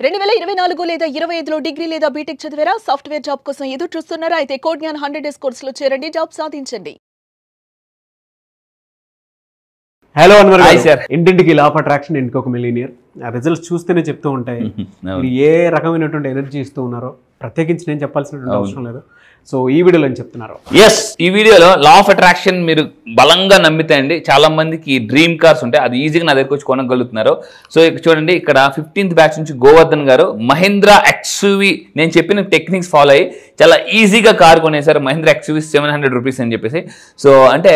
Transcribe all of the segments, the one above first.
2024 లేదా 25లో డిగ్రీ లేదా బీటెక్ చదివారా? సాఫ్ట్వేర్ జాబ్ కోసం ఎదురు చూస్తున్నారా? అయితే కోడ్ జ్ఞాన్ 100 డేస్ కోర్సులో చేరండి, జాబ్ సాధించండి. హలో అన్వర్ గారు, ఇంటింటికి లా ఆఫ్ అట్రాక్షన్, ఇంటికి ఒక మిలీనియర్ రిజల్ట్స్ చూస్తేనే చెప్తూ ఉంటాయి. మీరు ఏ రకమైనటువంటి ఎనర్జీ ఇస్తూ ఉన్నారో ప్రత్యేకించి నేను చెప్పాల్సినటువంటి అవసరం లేదు. సో ఈ వీడియోలో ఏం చెప్తున్నారు? ఈ వీడియోలో లా ఆఫ్ అట్రాక్షన్ మీరు బలంగా నమ్మితే అండి, చాలా మందికి డ్రీమ్ కార్స్ ఉంటాయి, అది ఈజీగా నా దగ్గరకు వచ్చి కొనగలుగుతున్నారు. సో ఇక్కడ చూడండి, ఇక్కడ 15th బ్యాచ్ నుంచి గోవర్ధన్ గారు మహీంద్రా XUV నేను చెప్పిన టెక్నిక్స్ ఫాలో అయ్యి చాలా ఈజీగా కార్ కొనేసారు. మహీంద్రా XUV 700 రూపీస్ అని చెప్పేసి. సో అంటే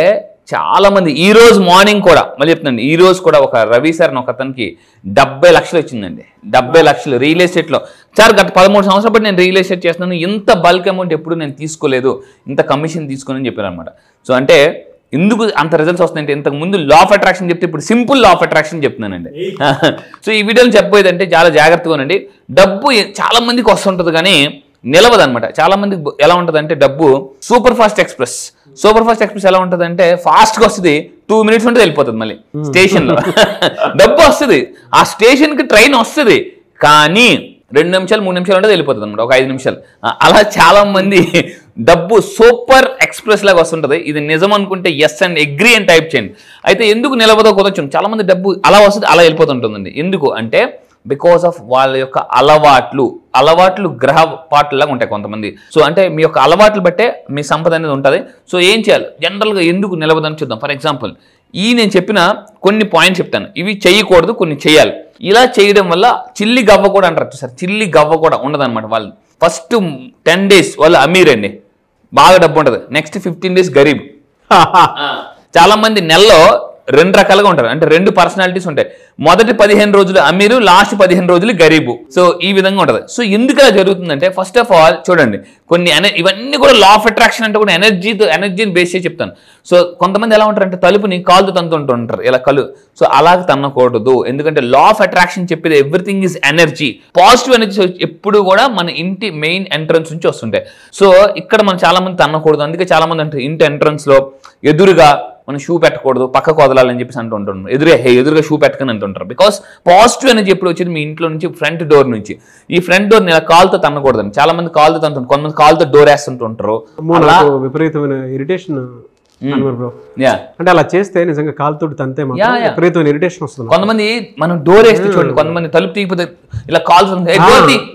చాలా మంది ఈ రోజు మార్నింగ్ కూడా మళ్ళీ చెప్తున్నాను, ఈ రోజు కూడా ఒక రవి సార్ అని ఒక అతనికి 70 లక్షలు వచ్చిందండి. 70 లక్షలు రియల్ ఎస్టేట్లో. సార్ గత 13 సంవత్సరాల బట్టి నేను రియల్ ఎస్టేట్ చేస్తున్నాను, ఇంత బల్క్ అమౌంట్ ఎప్పుడు నేను తీసుకోలేదు, ఇంత కమిషన్ తీసుకుని చెప్పారు అనమాట. సో అంటే ఎందుకు అంత రిజల్ట్స్ వస్తున్నాయంటే, ఇంతకు ముందు లా ఆఫ్ అట్రాక్షన్ చెప్తే ఇప్పుడు సింపుల్ లా ఆఫ్ అట్రాక్షన్ చెప్తున్నానండి. సో ఈ వీడియోని చెప్పబోయేదంటే చాలా జాగ్రత్తగా ఉండండి. డబ్బు చాలా మందికి వస్తుంటుంది కానీ నిలవదనమాట. చాలా మందికి ఎలా ఉంటుంది అంటే, డబ్బు సూపర్ ఫాస్ట్ ఎక్స్ప్రెస్ ఎలా ఉంటుంది అంటే, ఫాస్ట్గా వస్తుంది, 2 minutes ఉంటే వెళ్ళిపోతుంది మళ్ళీ స్టేషన్లో. డబ్బు వస్తుంది, ఆ స్టేషన్కి ట్రైన్ వస్తుంది, కానీ 2 నిమిషాలు 3 నిమిషాలు ఉంటే వెళ్ళిపోతుంది అనమాట, ఒక 5 నిమిషాలు. అలా చాలా మంది డబ్బు సూపర్ ఎక్స్ప్రెస్ లాగా వస్తుంటుంది. ఇది నిజం అనుకుంటే ఎస్ అండ్ అగ్రీ అని టైప్ చేయండి. అయితే ఎందుకు నిలవదో కుదరచ్చు. చాలా మంది డబ్బు అలా వస్తుంది, అలా వెళ్ళిపోతుంటుందండి. ఎందుకు అంటే బికాస్ ఆఫ్ వాళ్ళ యొక్క అలవాట్లు గ్రహ పాటలాగా ఉంటాయి కొంతమంది. సో అంటే మీ యొక్క అలవాట్లు బట్టే మీ సంపద అనేది ఉంటుంది. సో ఏం చేయాలి, జనరల్గా ఎందుకు నిలవదని చూద్దాం. ఫర్ ఎగ్జాంపుల్, నేను చెప్పిన కొన్ని పాయింట్స్ చెప్తాను, ఇవి చేయకూడదు, కొన్ని చేయాలి. ఇలా చేయడం వల్ల చిల్లి గవ్వ కూడా అంటారు సార్, చిల్లి గవ్వ కూడా ఉండదన్నమాట. వాళ్ళు ఫస్ట్ 10 days వాళ్ళు అమీర్ అండి, బాగా డబ్బు ఉంటుంది. Next 15 days Garib. చాలా మంది నెలలో 2 రకాలుగా ఉంటారు, అంటే 2 పర్సనాలిటీస్ ఉంటాయి. మొదటి 15 రోజులు అమీరు, లాస్ట్ 15 రోజులు గరీబు. సో ఈ విధంగా ఉంటుంది. సో ఎందుకు అలా జరుగుతుందంటే, ఫస్ట్ ఆఫ్ ఆల్ చూడండి, కొన్ని ఇవన్నీ కూడా లా ఆఫ్ అట్రాక్షన్ అంటే కూడా ఎనర్జీని బేస్ చేసి చెప్తాను. సో కొంతమంది ఎలా ఉంటారంటే, తలుపుని కాలుతో తంతుంటూ ఉంటారు ఇలా కలు. సో అలాగే తన్నకూడదు, ఎందుకంటే లా ఆఫ్ అట్రాక్షన్ చెప్పేది everything is energy. Positive energy ఎప్పుడు కూడా మన ఇంటి మెయిన్ ఎంట్రన్స్ నుంచి వస్తుంటాయి. సో ఇక్కడ మనం చాలా మంది తన్నకూడదు. అందుకే చాలా మంది అంటారు, ఇంటి ఎంట్రన్స్ లో ఎదురుగా మనం షూ పెట్టకూడదు, పక్కకు వదలాలని చెప్పేసి అంటుంటారు. ఎదురుగా షూ పెట్టకని అంటుంటారు. బికాస్ పాజిటివ్ అనేది ఎప్పుడు వచ్చేది మీ ఇంట్లో నుంచి, ఫ్రంట్ డోర్ నుంచి. ఈ ఫ్రంట్ డోర్ ఇలా కాలుతో తన్నకూడదండి. చాలా మంది కాలుతో తన్నుతుంటారు, కొంతమంది కాలుతో డోర్ వేస్తుంటుంటారు. విపరీతమైన ఇరిటేషన్ అంటే అలా చేస్తే నిజంగా కాలుతో తంతే విపరీతమైన ఇరిటేషన్ వస్తుంది. కొంతమంది మనం డోర్ వేస్తే చూడండి, కొంతమంది తలుపు తీయకపోతే ఇలా కాల్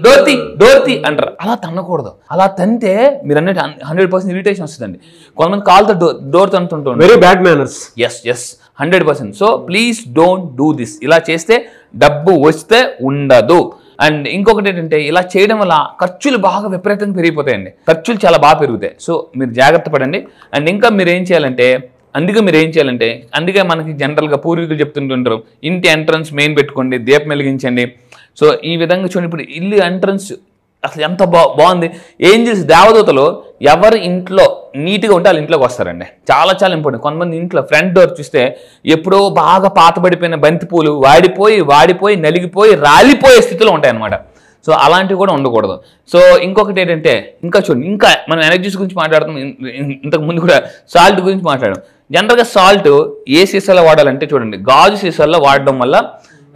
డోర్ అంటారు. అలా తన్నకూడదు. అలా తంతే మీరు అన్నట్టు 100% ఇరిటేషన్ వస్తుందండి. కొంతమంది కాల్తో డోర్ తంతుంటారు, very bad manners. Yes 100%. So please don't do this. ఇలా చేస్తే డబ్బు వస్తే ఉండదు. అండ్ ఇంకొకటి ఏంటంటే, ఇలా చేయడం వల్ల ఖర్చులు బాగా విపరీతంగా పెరిగిపోతాయండి. ఖర్చులు చాలా బాగా పెరుగుతాయి. సో మీరు జాగ్రత్త పడండి. అండ్ ఇంకా మీరు ఏం చేయాలంటే, అందుకే మనకి జనరల్గా పూర్వీకులు చెప్తుంటుంటారు, ఇంటి ఎంట్రన్స్ మెయిన్ పెట్టుకోండి, దీపం వెలిగించండి. సో ఈ విధంగా చూడండి, ఇప్పుడు ఇల్లు ఎంట్రన్స్ అసలు ఎంత బాగుంది. ఏంజల్స్, దేవదూతలు ఎవరు ఇంట్లో నీట్గా ఉంటే వాళ్ళ ఇంట్లోకి వస్తారండి. చాలా ఇంపార్టెంట్. కొంతమంది ఇంట్లో ఫ్రంట్ డోర్ చూస్తే ఎప్పుడో బాగా పాతబడిపోయిన బంతిపూలు వాడిపోయి నలిగిపోయి రాలిపోయే స్థితిలో ఉంటాయి అన్నమాట. సో అలాంటివి కూడా ఉండకూడదు. సో ఇంకొకటి ఏంటంటే, ఇంకా మనం ఎనర్జీస్ గురించి మాట్లాడుతాం. ఇంతకు ముందు కూడా సాల్ట్ గురించి మాట్లాడాం. జనరల్గా సాల్ట్ ఏ సీసాలో వాడాలంటే చూడండి, గాజు సీసాల్లో వాడడం వల్ల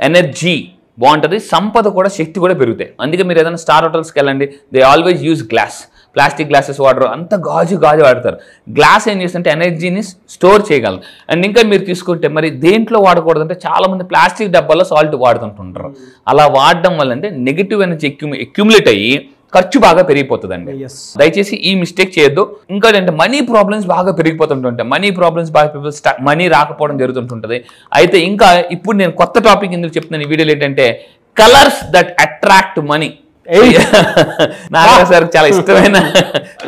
ఎనర్జీ బాగుంటుంది, సంపద కూడా, శక్తి కూడా పెరుగుతాయి. అందుకే మీరు ఏదైనా స్టార్ హోటల్స్కి వెళ్ళండి, they always use glass. Plastic glasses వాడరు, అంత గాజు వాడతారు. గ్లాస్ ఏం చేస్తుంటే ఎనర్జీని స్టోర్ చేయగలరు. అండ్ ఇంకా మీరు తీసుకుంటే మరి దేంట్లో వాడకూడదు అంటే, చాలా మంది ప్లాస్టిక్ డబ్బాలో సాల్ట్ వాడుతుంటుంటారు. అలా వాడడం వల్ల అంటే నెగిటివ్ ఎనర్జీ అక్యుములేట్ అయ్యి ఖర్చు బాగా పెరిగిపోతుందండి. దయచేసి ఈ మిస్టేక్ చేయొద్దు. ఇంకా ఏంటంటే, మనీ ప్రాబ్లమ్స్ బాగా పెరిగిపోతుంటుంటాయి. మనీ రాకపోవడం జరుగుతుంటుంది. అయితే ఇంకా ఇప్పుడు నేను కొత్త టాపిక్ ఎందుకు చెప్తున్నాను ఈ వీడియోలో ఏంటంటే, colours that attract money. Narayana sir చాలా ఇష్టమైన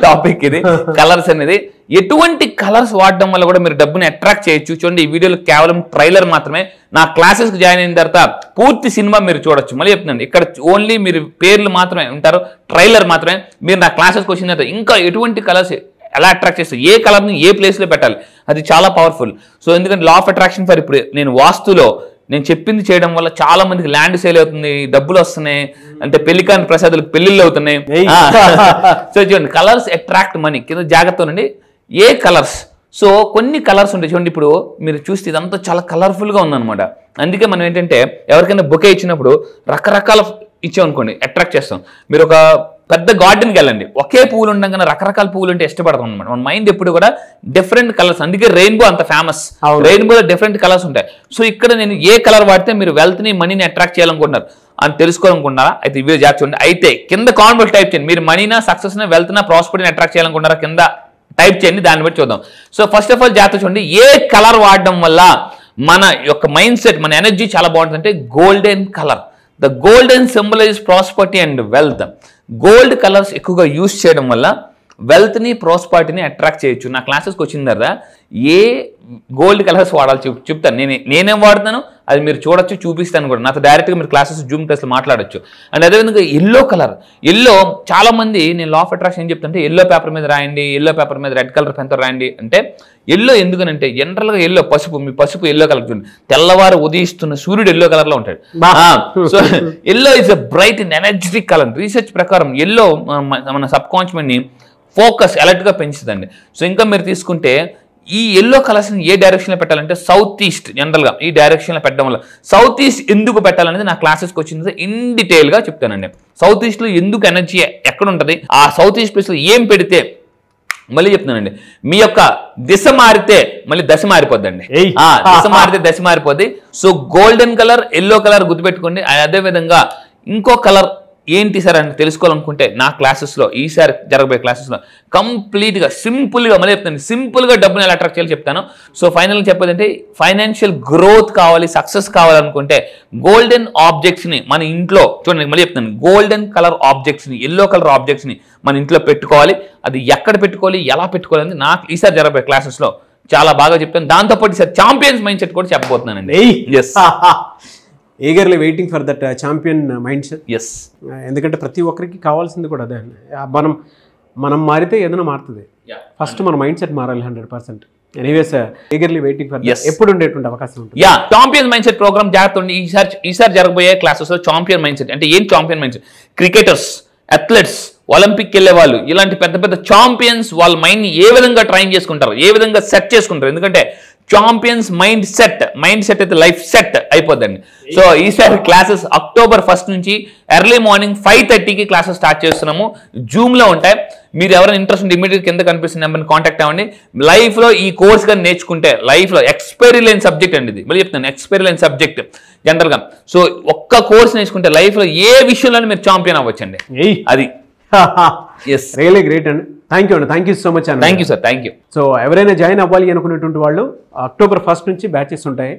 టాపిక్ ఇది, కలర్స్ అనేది. ఎటువంటి కలర్స్ వాడడం వల్ల కూడా మీరు డబ్బుని అట్రాక్ట్ చేయొచ్చు. చూడండి, ఈ వీడియోలో కేవలం ట్రైలర్ మాత్రమే. నా క్లాసెస్కి జాయిన్ అయిన తర్వాత పూర్తి సినిమా మీరు చూడొచ్చు. మళ్ళీ చెప్తున్నాను, ఇక్కడ ఓన్లీ మీరు పేర్లు మాత్రమే ఉంటారు, ట్రైలర్ మాత్రమే. మీరు నా క్లాసెస్కి వచ్చిన తర్వాత ఇంకా ఎటువంటి కలర్స్ ఎలా అట్రాక్ట్ చేస్తారు, ఏ కలర్ని ఏ ప్లేస్లో పెట్టాలి, అది చాలా పవర్ఫుల్. సో ఎందుకంటే లా ఆఫ్ అట్రాక్షన్ ఫర్ ఇప్పుడు నేను వాస్తులో నేను చెప్పింది చేయడం వల్ల చాలా మందికి ల్యాండ్ సేల్ అవుతుంది, డబ్బులు వస్తున్నాయి, అంటే పెళ్లికాని ప్రసాదాలకు పెళ్లిళ్ళు అవుతున్నాయి. సో చూడండి, కలర్స్ అట్రాక్ట్ మనీ. కింద జాగ్రత్త ఉండండి, ఏ కలర్స్. సో కొన్ని కలర్స్ ఉంటాయి చూడండి, ఇప్పుడు మీరు చూస్తే ఇదంతా చాలా కలర్ఫుల్గా ఉందన్నమాట. అందుకే మనం ఏంటంటే ఎవరికైనా బొకే ఇచ్చినప్పుడు రకరకాల ఇచ్చామనుకోండి అట్రాక్ట్ చేస్తాం. మీరు ఒక పెద్ద గార్డెన్కి వెళ్ళండి, ఒకే పువ్వులు ఉండగానే రకరకాల పువ్వులు అంటే ఇష్టపడతాం అనమాట. మన మైండ్ ఎప్పుడు కూడా డిఫరెంట్ కలర్స్, అందుకే రెయిన్బో అంత ఫేమస్. రెయిన్బోలో డిఫరెంట్ కలర్స్ ఉంటాయి. సో ఇక్కడ నేను ఏ కలర్ వాడితే మీరు వెల్త్ని మనీని అట్రాక్ట్ చేయాలనుకుంటున్నారు అని తెలుసుకోవాలనుకుంటున్నారా, అయితే ఇవే జాగ్రత్త చూడండి. అయితే కింద కామెంట్ టైప్ చేయండి, మీరు మనీనా సక్సెస్నా వెల్త్నా ప్రాస్పరిటీని అట్రాక్ట్ చేయాలనుకుంటారా కింద టైప్ చేయండి, దాన్ని బట్టి చూద్దాం. సో ఫస్ట్ ఆఫ్ ఆల్ జాగ్రత్త చూడండి, ఏ కలర్ వాడడం వల్ల మన యొక్క మైండ్ సెట్, మన ఎనర్జీ చాలా బాగుంటుంది అంటే golden colour. The golden symbolise prosperity and wealth. Gold colours ఎక్కువగా యూజ్ చేయడం వల్ల వెల్త్ని ప్రాస్పరిటీని అట్రాక్ట్ చేయొచ్చు. నా క్లాసెస్కి వచ్చిన తర్వాత ఏ గోల్డ్ కలర్స్ వాడాలి చెప్తాను. నేనేం వాడుతాను అది మీరు చూడొచ్చు, చూపిస్తాను కూడా. నాతో డైరెక్ట్గా మీరు క్లాసెస్ జూమ్ క్లాస్లో మాట్లాడచ్చు. అండ్ అదేవిధంగా ఎల్లో కలర్. ఎల్లో చాలామంది నేను లా ఆఫ్ అట్రాక్షన్ ఏం చెప్తానంటే ఎల్లో పేపర్ మీద రాయండి, ఎల్లో పేపర్ మీద రెడ్ కలర్ పెన్తో రాయండి అంటే ఎల్లో ఎందుకనంటే జనరల్గా ఎల్లో పసుపు, మీ పసుపు ఎల్లో కలర్ చూడండి, తెల్లవారు ఉదయిస్తున్న సూర్యుడు ఎల్లో కలర్లో ఉంటాడు. So yellow is a bright and energetic colour. Research ప్రకారం ఎల్లో మన సబ్ కాన్షియస్ని ఫోకస్ అలర్ట్గా పెంచుతుందండి. సో ఇంకా మీరు తీసుకుంటే ఈ ఎల్లో కలర్స్ని ఏ డైరెక్షన్లో పెట్టాలంటే సౌత్ ఈస్ట్, జనరల్గా ఈ డైరెక్షన్లో పెట్టడం వల్ల. సౌత్ ఈస్ట్ ఎందుకు పెట్టాలనేది నా క్లాసెస్కి వచ్చింది ఇన్ డీటెయిల్గా చెప్తానండి. సౌత్ ఈస్ట్లో ఎందుకు ఎనర్జీ ఎక్కడ ఉంటుంది, ఆ సౌత్ ఈస్ట్ ప్లేస్లో ఏం పెడితే, మళ్ళీ చెప్తున్నానండి, మీ యొక్క దిశ మారితే మళ్ళీ దశ మారిపోద్దండి. దిశ మారితే దశ మారిపోద్ది. So golden colour, yellow colour గుర్తుపెట్టుకోండి. అదేవిధంగా ఇంకో కలర్ ఏంటి సార్ అని తెలుసుకోవాలనుకుంటే నా క్లాసెస్లో, ఈసారి జరగబోయే క్లాసెస్లో కంప్లీట్గా సింపుల్గా, మళ్ళీ చెప్తాను, సింపుల్గా డబ్బుని ఎలా అట్రాక్ట్ చేయాలో చెప్తాను. సో ఫైనల్గా చెప్పేదంటే ఫైనాన్షియల్ గ్రోత్ కావాలి, సక్సెస్ కావాలనుకుంటే గోల్డెన్ ఆబ్జెక్ట్స్ని మన ఇంట్లో చూడండి, మళ్ళీ చెప్తాను, గోల్డెన్ కలర్ ఆబ్జెక్ట్స్ని, ఎల్లో కలర్ ఆబ్జెక్ట్స్ని మన ఇంట్లో పెట్టుకోవాలి. అది ఎక్కడ పెట్టుకోవాలి, ఎలా పెట్టుకోవాలి అనేది నాకు ఈసారి జరగబోయే క్లాసెస్లో చాలా బాగా చెప్తాను. దాంతోపాటు ఈసారి ఛాంపియన్స్ మైండ్ సెట్ కూడా చెప్పబోతున్నానండి. Eagerly waiting for that champion mindset. Yes, ఎందుకంటే ప్రతి ఒక్కరికి కావాల్సింది కూడా అదే అండి. మనం మారితే ఏదైనా మారుతుంది. ఫస్ట్ మన మైండ్ సెట్ మారాలి 100%. ఎనీవేస్ ఈగర్లీ వెయిటింగ్ ఫర్ ఎప్పుడు ఉండేటువంటి అవకాశం ఉంటుంది. ఛాంపియన్ మైండ్ సెట్ ప్రోగ్రామ్ జాగ్రత్త ఉండి ఈసారి జరగబోయే క్లాసెస్ లో ఛాంపియన్ మైండ్ సెట్ అంటే ఏం champion mind set, cricketers, athletes, Olympic వెళ్ళే వాళ్ళు, ఇలాంటి పెద్ద పెద్ద ఛాంపియన్స్ వాళ్ళ మైండ్ని ఏ విధంగా ట్రైన్ చేసుకుంటారు, ఏ విధంగా సెట్ చేసుకుంటారు. ఎందుకంటే ఛాంపియన్స్ మైండ్ సెట్ అయితే లైఫ్ సెట్ అయిపోద్దండి. సో ఈసారి క్లాసెస్ October 1 నుంచి ఎర్లీ మార్నింగ్ 5:30కి క్లాసెస్ స్టార్ట్ చేస్తున్నాము. జూమ్లో ఉంటాయి. మీరు ఎవరైనా ఇంట్రెస్ట్ ఉంటే ఇమీడియట్ కింద కనిపిస్తున్న నెంబర్ని కాంటాక్ట్ అవ్వండి. లైఫ్లో ఈ కోర్స్ కానీ నేర్చుకుంటే లైఫ్లో ఎక్స్పైరీ లేని సబ్జెక్ట్ అండి ఇది. మళ్ళీ చెప్తాను, ఎక్స్పైరీ లేని సబ్జెక్ట్ జనరల్గా. సో ఒక్క కోర్స్ నేర్చుకుంటే లైఫ్లో ఏ విషయంలోనే మీరు ఛాంపియన్ అవ్వచ్చండి. అది ఎస్, రియలీ గ్రేట్ అండి. థ్యాంక్ యూ అండి, థ్యాంక్ యూ సో మచ్ అండి. Thank you sir, thank you. So ఎవరైనా జాయిన్ అవ్వాలి అనుకునేటువంటి వాళ్ళు October 1 నుంచి బ్యాచెస్ ఉంటాయి.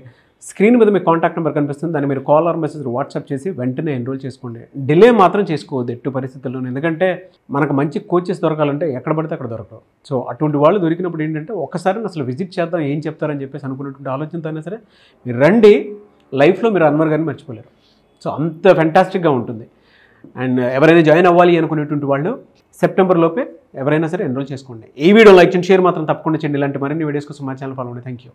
స్క్రీన్ మీద మీ కాంటాక్ట్ నెంబర్ కనిపిస్తుంది, దాన్ని మీరు కాల్ ఆర్ మెసేజ్ వాట్సాప్ చేసి వెంటనే ఎన్రోల్ చేసుకోండి. డిలే మాత్రం చేసుకోవద్దు ఎట్టి పరిస్థితుల్లో, ఎందుకంటే మనకు మంచి కోచెస్ దొరకాలంటే ఎక్కడ పడితే అక్కడ దొరకవు. సో అటువంటి వాళ్ళు దొరికినప్పుడు ఏంటంటే ఒక్కసారి అసలు విజిట్ చేద్దాం, ఏం చెప్తారని చెప్పేసి అనుకున్నటువంటి ఆలోచనతో అయినా సరే మీరు రండి. లైఫ్లో మీరు అన్వర్ గారిని మర్చిపోలేరు. సో అంత ఫెంటాస్టిక్గా ఉంటుంది. అండ్ ఎవరైనా జాయిన్ అవ్వాలి అనుకునేటువంటి వాళ్ళు సెప్టెంబర్ లోపే ఎవరైనా సరే ఎన్రోల్ చేసుకోండి. ఈ వీడియో లైక్ చేయండి, షేర్ మాత్రం తప్పకుండా చేయండి. ఇలాంటి మరిన్ని వీడియోస్ కోసం మా ఛానల్ ఫాలో అవ్వండి. Thank you.